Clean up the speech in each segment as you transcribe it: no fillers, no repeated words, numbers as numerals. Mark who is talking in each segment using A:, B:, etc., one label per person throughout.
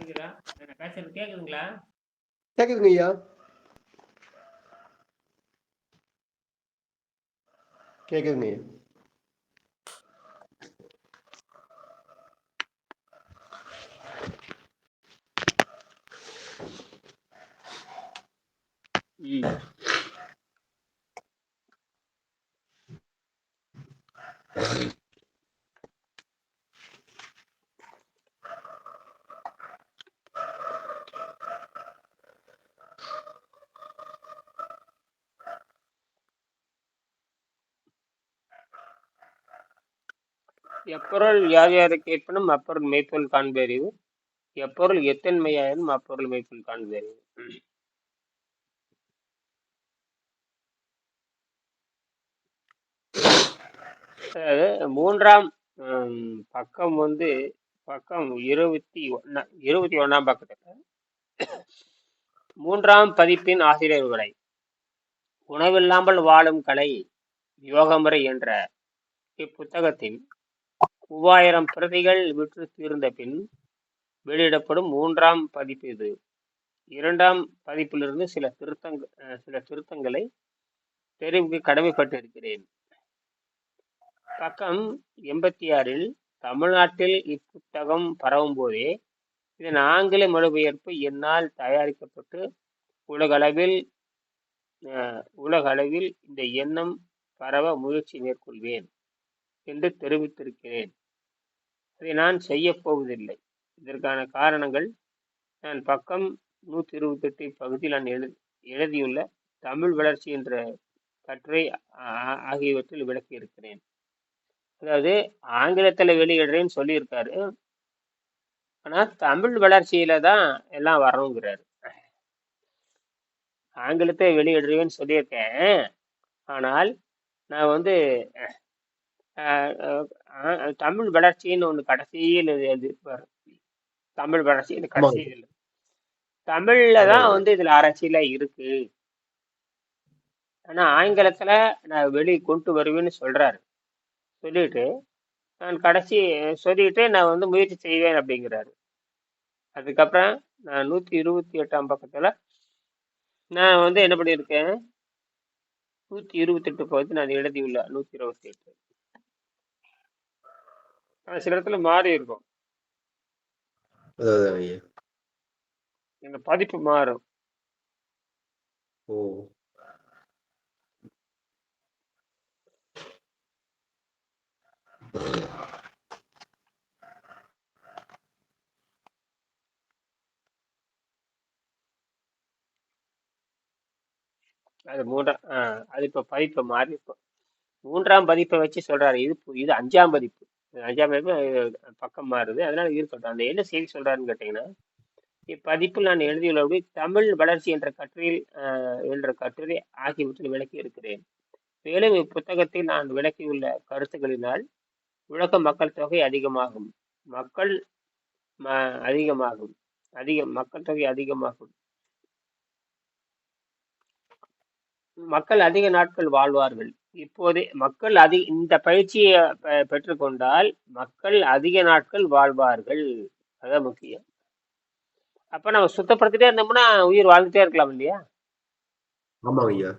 A: கேக்குதா? நான் பேசுறது கேக்குதுங்களா?
B: கேக்குதுங்க ஐயா. கேக்குதுங்க ஐயா.
A: எப்பொருள் யார் யாரை கேட்பனும் அப்பொருள் மெய்ப்பொருள் காண்பறிவு, எப்பொருள் எத்தன்மையாயினும் அப்பொருள் மெய்ப்பொருள் காண்பறிவு. அதாவது மூன்றாம் பக்கம் வந்து பக்கம் 21ஆம் பக்கத்துல மூன்றாம் பதிப்பின் ஆசிரியர் உரை. உணவில்லாமல் வாழும் கலை யோகமுறை என்ற இப்புத்தகத்தில் 3000 பிரதிகள் விற்று தீர்ந்த பின் வெளியிடப்படும் மூன்றாம் பதிப்பு இது. இரண்டாம் பதிப்பிலிருந்து சில திருத்தங்களை தெரிவிக்க கடமைப்பட்டிருக்கிறேன். பக்கம் 86 தமிழ்நாட்டில் இப்புத்தகம் பரவும் போதே இதன் ஆங்கில மொழிபெயர்ப்பு என்னால் தயாரிக்கப்பட்டு உலகளவில் இந்த எண்ணம் பரவ முயற்சி மேற்கொள்வேன் என்று தெரிவித்திருக்கிறேன். அதை நான் செய்ய போவதில்லை. இதற்கான காரணங்கள் நான் பக்கம் 128 பகுதியில் நான் எழுதியுள்ள தமிழ் வளர்ச்சி என்ற கட்டுரை ஆகியவற்றில் விளக்கி இருக்கிறேன். அதாவது ஆங்கிலத்துல வெளியிடுறேன்னு சொல்லியிருக்காரு, ஆனா தமிழ் வளர்ச்சியில தான் எல்லாம் வரணுங்கிறாரு. ஆங்கிலத்தை வெளியிடுறேன்னு சொல்லியிருக்கேன், ஆனால் நான் வந்து தமிழ் வளர்ச்சின்னு ஒண்ணு கடைசியில் எழுதியிருப்பாரு. தமிழ் வளர்ச்சின்னு கடைசியில் தமிழ்ல தான் வந்து இதுல அரசியல இருக்கு, ஆனா ஆங்கிலத்துல நான் வெளியே கொண்டு வருவேன்னு சொல்றாரு. சொல்லிட்டு நான் நான் வந்து முயற்சி செய்வேன் அப்படிங்கிறாரு. அதுக்கப்புறம் நான் 128ஆம் பக்கத்துல நான் வந்து என்ன பண்ணியிருக்கேன், 128 பகுதி நான் எழுதியுள்ள 128. சில இடத்துல மாறி இருக்கும், இந்த பதிப்பு மாறும். அது அது இப்ப பதிப்பு மாறி இருக்கும். 3ஆம் பதிப்பை வச்சு சொல்றாரு. இது 5ஆம் பதிப்பு. 5ஆம் பதிப்பு பக்கம் மாறுது, அதனால இருக்கட்டும். அந்த என்ன செய்தி சொல்றாருன்னு கேட்டீங்கன்னா, இப்பதிப்பில் நான் எழுதியுள்ளபடி தமிழ் வளர்ச்சி என்ற கட்டுரை ஆகியவற்றில் விளக்கி இருக்கிறேன். மேலும் இப்புத்தகத்தில் நான் விளக்கியுள்ள கருத்துக்களினால் மக்கள் தொகை அதிகமாகும். மக்கள் தொகை அதிகமாகும். மக்கள் அதிக நாட்கள் வாழ்வார்கள். இப்போதே மக்கள் இந்த பயிற்சியை பெற்றுக்கொண்டால் மக்கள் அதிக நாட்கள் வாழ்வார்கள். அதான் முக்கியம். அப்ப நம்ம சுத்தப்படுத்திட்டே இருந்தோம்னா உயிர் வாழ்ந்துட்டே இருக்கலாம் இல்லையா?
B: ஆமா ஐயா.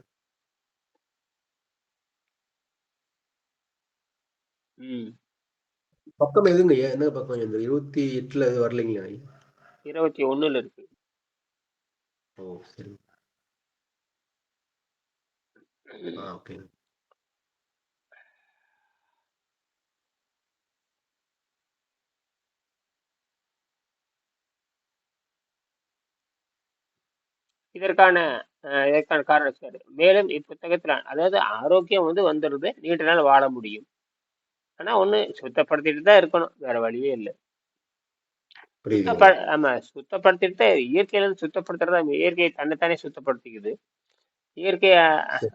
B: பக்கம் எதுங்க ஐயா? என்ன பக்கம்? இந்த 28ல வரலைங்களா?
A: 21ல இருக்கு.
B: ஓ சரி. ஓகே.
A: இதற்கான காரணம் சார். மேலும் இப்புத்தகத்துல அதாவது ஆரோக்கியம் வந்து வந்துடுது, நீண்ட நாள் வாழ முடியும். ஆனா ஒண்ணு சுத்தப்படுத்திட்டு தான் இருக்கணும், வேற வழியே இல்லை. ஆமா, சுத்தப்படுத்திட்டு இயற்கையில இருந்து சுத்தப்படுத்துறதா. இயற்கையை தன்னைத்தானே சுத்தப்படுத்திக்குது, இயற்கை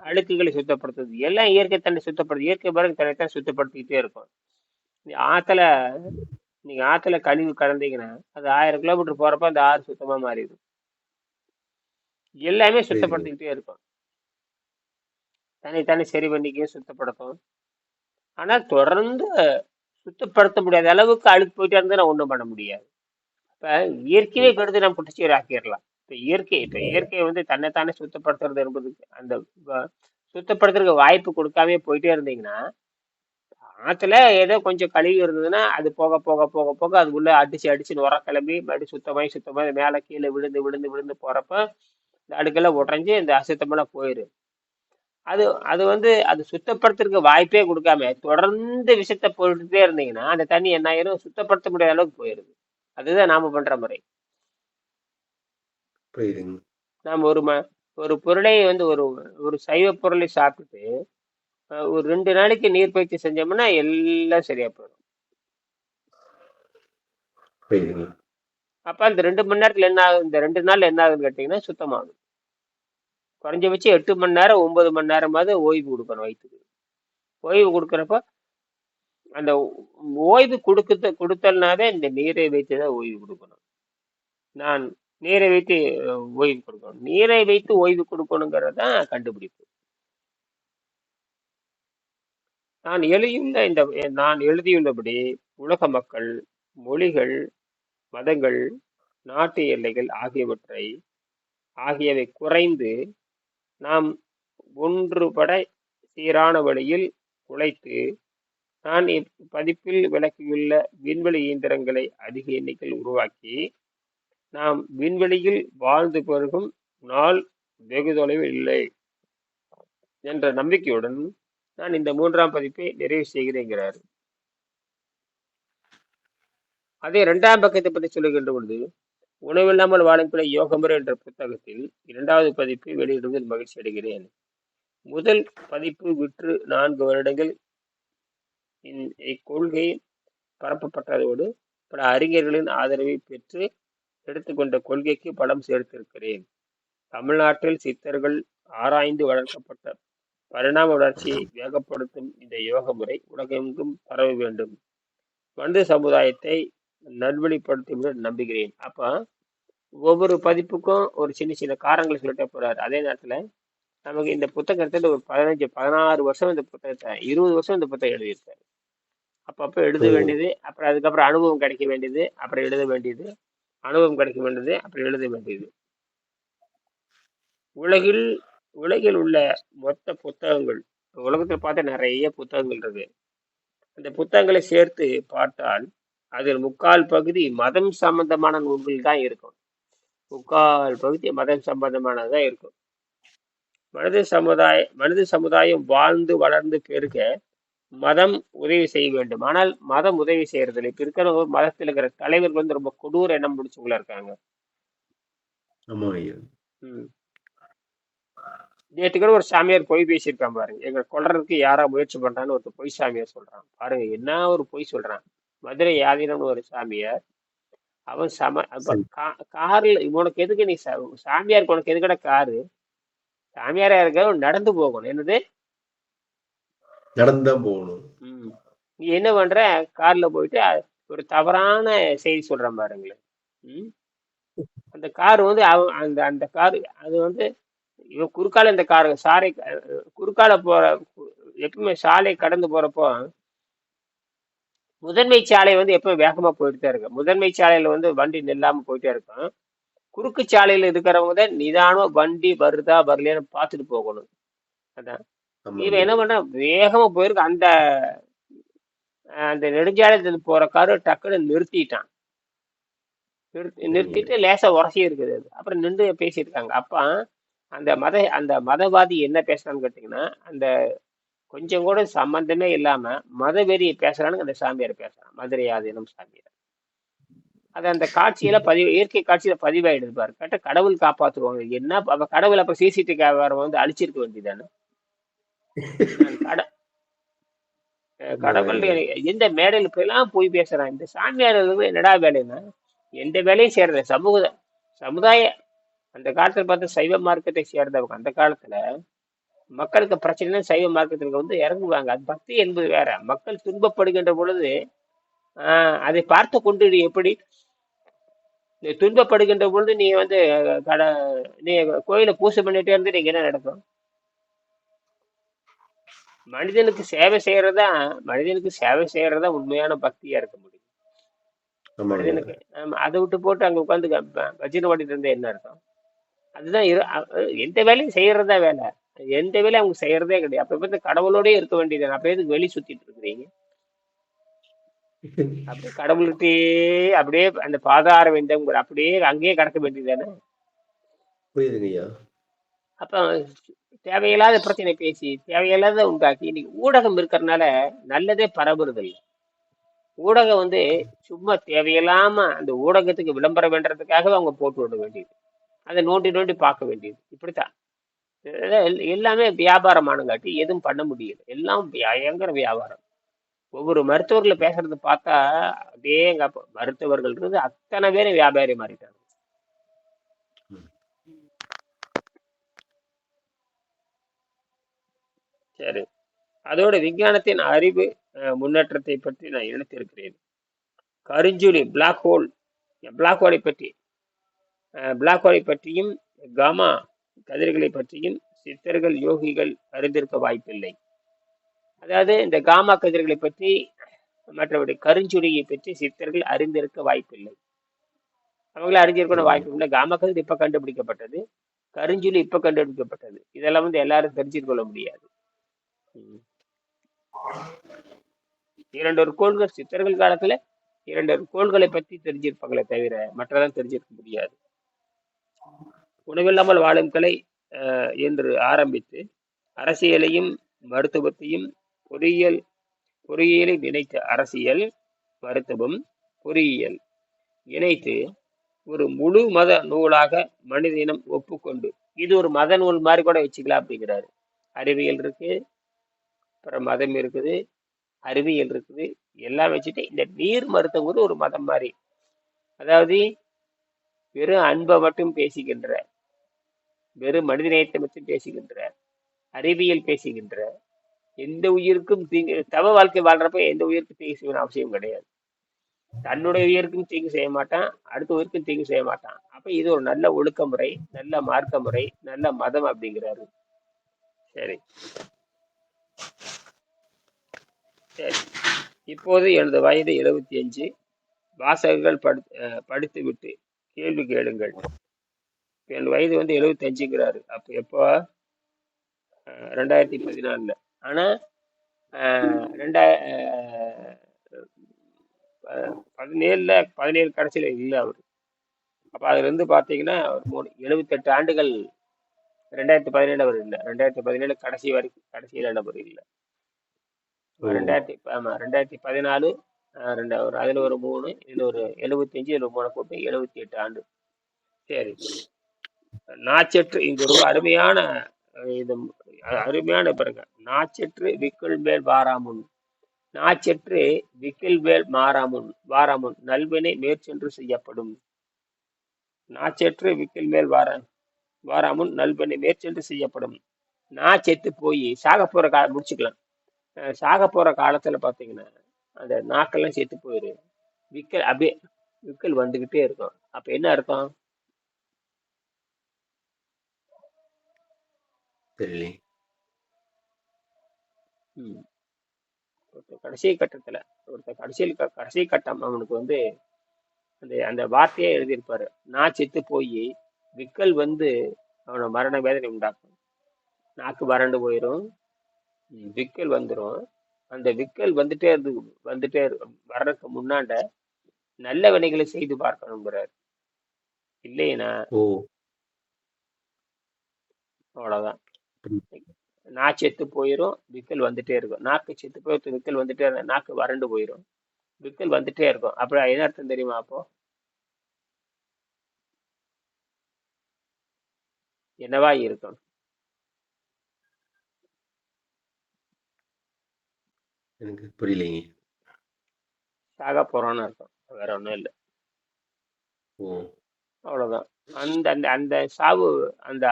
A: அழுக்குகளை சுத்தப்படுத்துது, எல்லாம் இயற்கை தன்னை சுத்தப்படுது. இயற்கை பிறகு தன்னைத்தான் சுத்தப்படுத்திக்கிட்டே இருக்கும். நீங்க ஆத்துல கழிவு கலந்தீங்கன்னா அது 1000 கிலோமீட்டர் போறப்ப அந்த ஆறு சுத்தமா மாறிடும். எல்லாமே சுத்தப்படுத்திக்கிட்டே இருக்கும், தன்னைத்தானே சரி பண்ணிக்கவே சுத்தப்படுத்தும். ஆனால் தொடர்ந்து சுத்தப்படுத்த முடியாத அளவுக்கு அழுக்கு போயிட்டே இருந்தா ஒண்ணும் பண்ண முடியாது. இப்ப இயற்கையே
B: ம்.
A: கருதி நம்ம குற்றச்செயல் ஆக்கிடலாம். இப்ப இயற்கையை வந்து தன்னைத்தானே சுத்தப்படுத்துறது என்பது அந்த சுத்தப்படுத்துறதுக்கு வாய்ப்பு கொடுக்காம போயிட்டே இருந்தீங்கன்னா, ஆத்துல ஏதோ கொஞ்சம் கழிவு இருந்ததுன்னா அது போக போக போக போக அது உள்ள அடிச்சு அடிச்சு நுர கிளம்பி மறுபடியும் சுத்தமாயி மேல கீழே விழுந்து விழுந்து விழுந்து போறப்ப இந்த அடுக்கெல்லாம் உடைஞ்சு இந்த அசுத்தமெல்லாம் போயிரு. அது அது வந்து அது சுத்தப்படுத்துறதுக்கு வாய்ப்பே கொடுக்காம தொடர்ந்து விஷத்தை போட்டுட்டே இருந்தீங்கன்னா அந்த தண்ணி என்ன ஆயிரும், சுத்தப்படுத்த முடியாத அளவுக்கு போயிருது. அதுதான் நாம பண்ற முறை.
B: புரியுதுங்க.
A: நாம ஒரு பொருளை வந்து ஒரு ஒரு சைவ பொருளை சாப்பிட்டுட்டு ஒரு 2 நாளைக்கு நீர் பயிற்சி செஞ்சோம்னா எல்லாம் சரியா போயிடும்.
B: புரியுதுங்க.
A: அப்ப அந்த 2 மணி நேரத்துல என்ன ஆகுது, இந்த 2 நாள் என்ன ஆகுதுன்னு கேட்டீங்கன்னா சுத்தமாகும். குறைஞ்சபட்சம் 8 மணி நேரம் 9 மணி நேரமாவது ஓய்வு கொடுக்கணும் வயிற்றுக்கு. ஓய்வு கொடுக்கறப்ப அந்த ஓய்வு கொடுத்தல்னாவே இந்த நீரை வைத்து தான் ஓய்வு கொடுக்கணும். நான் நீரை வைத்து ஓய்வு கொடுக்கணும், நீரை வைத்து ஓய்வு கொடுக்கணுங்கிறது தான் கண்டுபிடிப்பு. நான் எழுதியுள்ளபடி உலக மக்கள், மொழிகள், மதங்கள், நாட்டு எல்லைகள் ஆகியவை குறைந்து நாம் ஒன்றுபட சீரான வழியில் உழைத்து நான் இப்பதிப்பில் விளக்கியுள்ள விண்வெளி இயந்திரங்களை அதிக எண்ணிக்கையில் உருவாக்கி நாம் விண்வெளியில் வாழ்ந்து பெருகும் நாள் வெகு தொலைவில் இல்லை என்ற நம்பிக்கையுடன் நான் இந்த 3ஆம் பதிப்பை நிறைவு செய்கிறேங்கிறார். அதே 2ஆம் பக்கத்தை பற்றி சொல்லுகின்ற பொழுது, உணவில்லாமல் வாழக்கூடிய யோகமுறை என்ற புத்தகத்தில் 2வது பதிப்பை வெளியிடுவதில் மகிழ்ச்சி அடைகிறேன். முதல் பதிப்பு விற்று 4 வருடங்கள் இக்கொள்கை பரப்பப்பட்டதோடு பல அறிஞர்களின் ஆதரவை பெற்று எடுத்துக்கொண்ட கொள்கைக்கு பலம் சேர்த்திருக்கிறேன். தமிழ்நாட்டில் சித்தர்கள் ஆராய்ந்து வளர்க்கப்பட்ட பரிணாம வளர்ச்சியை வேகப்படுத்தும் இந்த யோக முறை உலகெங்கும் பரவ வேண்டும். மனித சமுதாயத்தை நல்வழிப்படுத்தும் என்று நம்புகிறேன். அப்ப ஒவ்வொரு பதிப்புக்கும் ஒரு சின்ன சின்ன காரணங்களை சொல்லிட்டே போறாரு. அதே நேரத்துல நமக்கு இந்த புத்தகத்துல ஒரு 15 16 வருஷம் இந்த புத்தகத்தை 20 வருஷம் இந்த புத்தகம் எழுதியிருக்காரு. அப்பப்ப எழுத
B: ம்.
A: வேண்டியது, அப்புறம் அதுக்கப்புறம் அனுபவம் கிடைக்க வேண்டியது, அப்புறம் எழுத வேண்டியது, அனுபவம் கிடைக்க வேண்டியது, அப்புறம் எழுத வேண்டியது. உலகில் உலகில் உள்ள மொத்த புத்தகங்கள், உலகத்தில் பார்த்தா நிறைய புத்தகங்கள் இருக்கு. அந்த புத்தகங்களை சேர்த்து பார்த்தால் அதில் 3/4 பகுதி மதம் சம்பந்தமான நூல்கள் தான் இருக்கும். 3/4 பகுதி மதம் சம்பந்தமானதான் இருக்கும். மனித சமுதாயம் வாழ்ந்து வளர்ந்து பெருக மதம் உதவி செய்ய வேண்டும். ஆனால் மதம் உதவி செய்யறதில்லை. இப்ப இருக்கிற மதத்தில் இருக்கிற தலைவர்கள் வந்து ரொம்ப கொடூர எண்ணம் முடிச்சவங்களா இருக்காங்க.
B: ஆமா ஐயா.
A: ம். நேற்று கூட ஒரு சாமியார் பொய் பேசியிருக்கான் பாருங்க. எங்களை கொல்றதுக்கு யாரா முயற்சி பண்றான்னு ஒருத்தர் பொய் சாமியார் சொல்றான் பாருங்க. என்ன ஒரு பொய் சொல்றான். மதுரை யாதீனம்னு ஒரு சாமியார். அவன்
B: சரி.
A: கார்ல உனக்கு எதுக்கு நீ சாமியாருக்கு உனக்கு எதுக்கட காரு? சாமியாரா இருக்க நடந்து போகணும். என்னது?
B: நடந்து தான் போகணும்.
A: நீ என்ன பண்ற? கார்ல போயிட்டு ஒரு தவறான செய்தி சொல்றான் பாருங்களேன். ம். அந்த கார் வந்து அந்த அந்த கார் அது வந்து இவன் குறுக்கால இந்த கார் சாலை குறுக்கால போற எப்பவுமே சாலை கடந்து போறப்போ முதன்மை சாலை வந்து எப்பவும் வேகமா போயிட்டு தான் இருக்கு. முதன்மை சாலையில வந்து வண்டி நில்லாம போயிட்டே இருக்கும். குறுக்கு சாலையில இருக்கிறவங்க தான் நிதானமா வண்டி வருதா வரலையான்னு பார்த்துட்டு போகணும். அதான் இவன்
B: ஆமாங்க.
A: என்ன பண்றான், வேகமா போயிருக்கு. அந்த அந்த நெடுஞ்சாலையில போற காரு டக்குன்னு நிறுத்திட்டான்.
B: சரிங்க.
A: நிறுத்திட்டு லேசா உரசி இருக்குது அது. அப்புறம் நின்று பேசியிருக்காங்க. அப்ப அந்த மதவாதி என்ன பேசுறான்னு கேட்டீங்கன்னா, அந்த கொஞ்சம் கூட சம்பந்தமே இல்லாம மதவெறி பேசுறான்னு அந்த சாமியார் பேசுறான். மதுரை ஆதீனம் சாமியார். அது அந்த காட்சியில இயற்கை காட்சியில பதிவாயிடுது பாரு. கேட்ட கடவுள் காப்பாத்துவாங்க. என்ன அப்ப கடவுள் அப்ப சிசிடிவி கேமரா வந்து அழிச்சிருக்க வேண்டியதானே. நான்
B: ஆமாங்க
A: கடவுள்
B: ஐயா.
A: எந்த மேடையில போயெல்லாம் போய் பேசுறான். இந்த சாமியார் என்னடா வேலைன்னா எந்த வேலையும் செய்யறது சமுதாய அந்த காலத்துல பார்த்து சைவ மார்க்கத்தை சேர்ந்தவங்க அந்த காலத்துல மக்களுக்கு பிரச்சனை சைவ மார்க்கத்திற்கு வந்து இறங்குவாங்க. அது பக்தி என்பது வேற. மக்கள் துன்பப்படுகின்ற பொழுது அதை பார்த்து கொண்டு நீ எப்படி நீ துன்பப்படுகின்ற பொழுது நீ வந்து கட நீ கோயில பூசை பண்ணிட்டே இருந்து நீங்க என்ன நடக்கும்? மனிதனுக்கு சேவை செய்யறதா மனிதனுக்கு சேவை செய்யறதா உண்மையான பக்தியா இருக்க முடியும்.
B: ஆமாங்க ஐயா.
A: மனிதனுக்கு அதை விட்டு போட்டு அங்க உட்காந்து பஜனை ஓட்டிட்டு இருந்தா என்ன அர்த்தம்? அதுதான் எந்த வேலையும் செய்யறதா வேலை. எந்த வேலையும் அவங்க செய்யறதே கிடையாது. அப்ப பார்த்து கடவுளோடயே இருக்க வேண்டியது. அப்ப எதுக்கு வெளி சுத்திட்டு இருக்கிறீங்க? அப்படியே கடவுள்கிட்டயே அப்படியே அந்த பாதார விந்தம் அப்படியே அங்கேயே கடக்க வேண்டியதுதானே.
B: புரியுதுங்க ஐயா.
A: அப்ப தேவையில்லாத பிரச்சனை பேசி தேவையில்லாத உண்டாக்கி இன்னைக்கு ஊடகம் இருக்கிறதுனால நல்லதே பரவுறது இல்லை. ஊடகம் சும்மா தேவையில்லாம அந்த ஊடகத்துக்கு விளம்பரம் வேண்டதுக்காக அவங்க போட்டு விட வேண்டியது, அதை நோண்டி நோண்டி பார்க்க வேண்டியது, இப்படித்தான். எல்லாமே வியாபாரமானங்காட்டி எதுவும் பண்ண முடியல. எல்லாம் பயங்கர வியாபாரம். ஒவ்வொரு மருத்துவர்களை பேசுறது பார்த்தா அப்படியே எங்க மருத்துவர்கள் அத்தனை பேரும் வியாபாரி மாறிட்டாங்க. சரி, அதோட விஞ்ஞானத்தின் அறிவு முன்னேற்றத்தை பற்றி நான் எடுத்திருக்கிறேன். கருஞ்சுழி பிளாக் ஹோல், பிளாக் ஹோலை பற்றி பிளாக் ஹோலை பற்றியும் காமா கதிர்களை பற்றியும் சித்தர்கள் யோகிகள் அறிந்திருக்க வாய்ப்பில்லை. அதாவது இந்த காமா கதிர்களை பற்றி மற்றபடி கருஞ்சுழியை பற்றி சித்தர்கள் அறிந்திருக்க வாய்ப்பில்லை. அவங்கள அறிஞ்சிருக்கணும் வாய்ப்பு இல்லை. காமா கதிர் இப்ப கண்டுபிடிக்கப்பட்டது, கருஞ்சுழி இப்ப கண்டுபிடிக்கப்பட்டது. இதெல்லாம் எல்லாரும் தெரிஞ்சுட்டு கொள்ள முடியாது. இரண்டொரு கோள்கள் சித்தர்கள் காலத்துல இரண்டொரு கோள்களை பற்றி தெரிஞ்சிருப்பாங்களே தவிர மற்றதான் தெரிஞ்சிருக்க முடியாது. உணவில்லாமல் வாழும் கலை என்று ஆரம்பித்து அரசியலையும் மருத்துவத்தையும் பொறியியலை நினைத்த அரசியல் மருத்துவம் பொறியியல் இணைத்து ஒரு முழு மத நூலாக மனித இனம் ஒப்புக்கொண்டு, இது ஒரு மத நூல் மாதிரி கூட வச்சுக்கலாம் அப்படிங்கிறாரு. அறிவியல் இருக்கு, அப்புறம் மதம் இருக்குது, அறிவியல் இருக்குது, எல்லாம் வச்சுட்டு இந்த நீர் மருத்துவம் ஒரு மதம் மாதிரி. அதாவது வெறும் அன்பை மட்டும் பேசுகின்ற, வெறும் மனிதநேயத்தை மட்டும் பேசுகின்ற, அறிவியல் பேசுகின்ற, எந்த உயிருக்கும் தீங்கு, தவ வாழ்க்கை வாழ்றப்ப எந்த உயிருக்கும் தீங்கு செய்யணும் அவசியம் கிடையாது. தன்னுடைய உயிருக்கும் தீங்கு செய்ய மாட்டான், அடுத்த உயிருக்கும் தீங்கு செய்ய மாட்டான். அப்ப இது ஒரு நல்ல ஒழுக்க முறை, நல்ல மார்க்க முறை, நல்ல மதம் அப்படிங்கிறாரு. சரி சரி, இப்போது எனது வயது 75. வாசகர்கள் படித்து விட்டு கேள்வி கேளுங்கள். என் வயது 75ங்கிறாரு. அப்ப எப்போ? 2014. ஆனா 2017 கடைசியில இல்லை அவரு. அப்ப அதுல இருந்து பாத்தீங்கன்னா 78 ஆண்டுகள். 2017 அவர் இல்லை, 2017 கடைசி வரைக்கும் கடைசியில நபர் இல்லை. 2014 அதுல ஒரு 3, இதுல ஒரு 75, இதுல 3 கூட்டு 78 ஆண்டு. சரி, நாச்சற்று இங்கு ரொம்ப அருமையான இது அருமையான பாருங்க. நாச்சற்று விக்கல் மேல் வாராமுன், நாச்சற்று விக்கல் மேல் வாராமுன் நல்வினை மேற்சென்று செய்யப்படும். நாச்சற்று விக்கல் மேல் வாராமுன் நல்வினை மேற்சென்று செய்யப்படும். நான் செத்து போய் சாக போற முடிச்சுக்கலாம். சாக போற காலத்துல பாத்தீங்கன்னா அந்த நாக்கெல்லாம் செத்து போயிரு, விக்கல் அப்படியே விக்கல் வந்துகிட்டே இருக்கும். அப்ப என்ன அர்த்தம்? கடைசி கட்டத்துல கடைசி கட்டம் அவனுக்கு அந்த அந்த வார்த்தையே எழுதியிருப்பாரு. நான் செத்து போய் விக்கல் அவனை மரண வேதனை உண்டாக்கும். நாக்கு வறண்டு போயிரும், விக்கல் வந்துடும். அந்த விக்கல் வந்துட்டே வர்றதுக்கு முன்னாண்ட நல்ல வினைகளை செய்து பார்க்கணுங்கிறார். இல்லைன்னா அவ்வளவுதான். நான் செத்து போயிரும், விக்கல் வந்துட்டே இருக்கும். நாக்கு செத்து போயிருக்கு, விக்கல் வந்துட்டே இருக்கும். நாக்கு வறண்டு போயிரும், விக்கல் வந்துட்டே இருக்கும். அப்படி என்ன அர்த்தம் தெரியுமா? அப்போ என்னவா இருக்கும்?
B: எனக்கு புரியலைங்க.
A: சாக போறோம்னு அர்த்தம், வேற ஒண்ணும் இல்லை. அவ்வளவுதான். அந்த அந்த அந்த சாவு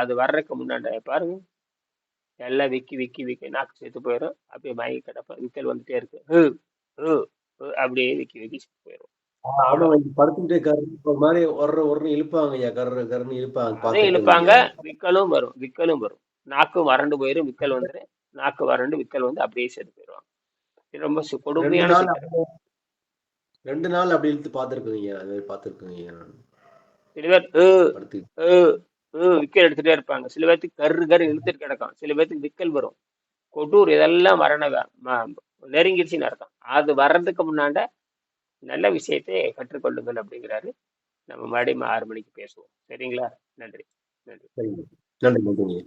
A: அது வர்றதுக்கு முன்னாண்ட பாருங்க, எல்லாம் விக்கி நாக்கு செத்து போயிடும். அப்படியே மயங்கி கிடப்ப, விக்கல் வந்துட்டே இருக்கு, அப்படியே விக்கி செத்து போயிடும். இழுப்பாங்க, விக்கலும் வரும். நாக்கு வறண்டு போயிரும், விக்கல் வந்துடும். நாக்கு வறண்டு விக்கல் அப்படியே செத்து போயிடுவாங்க. ரொம்ப கொடுமையான சித்திரம்.
B: 2 நாள் அப்படி இழுத்து பார்த்துருக்குங்க. அது மாதிரி பார்த்துருக்குங்க நான்.
A: சில பேர்
B: படுத்து
A: விக்கல் எடுத்துட்டே இருப்பாங்க. சில பேர்த்துக்கு கரு கரு இழுத்துட்டு கிடக்கும். சில பேர்த்துக்கு விக்கல் வரும். கொட்டூர் இதெல்லாம் நெருங்கிடுச்சின்னு அர்த்தம். அது வர்றதுக்கு முன்னாண்ட நல்ல விஷயத்தை கற்றுக்கொள்ளுங்கள் அப்படிங்கிறாரு. நம்ம மறுபடியும் 6 மணிக்கு பேசுவோம். சரிங்களா? நன்றி. நன்றி.
B: சரிங்க. நன்றி, நன்றிங்க.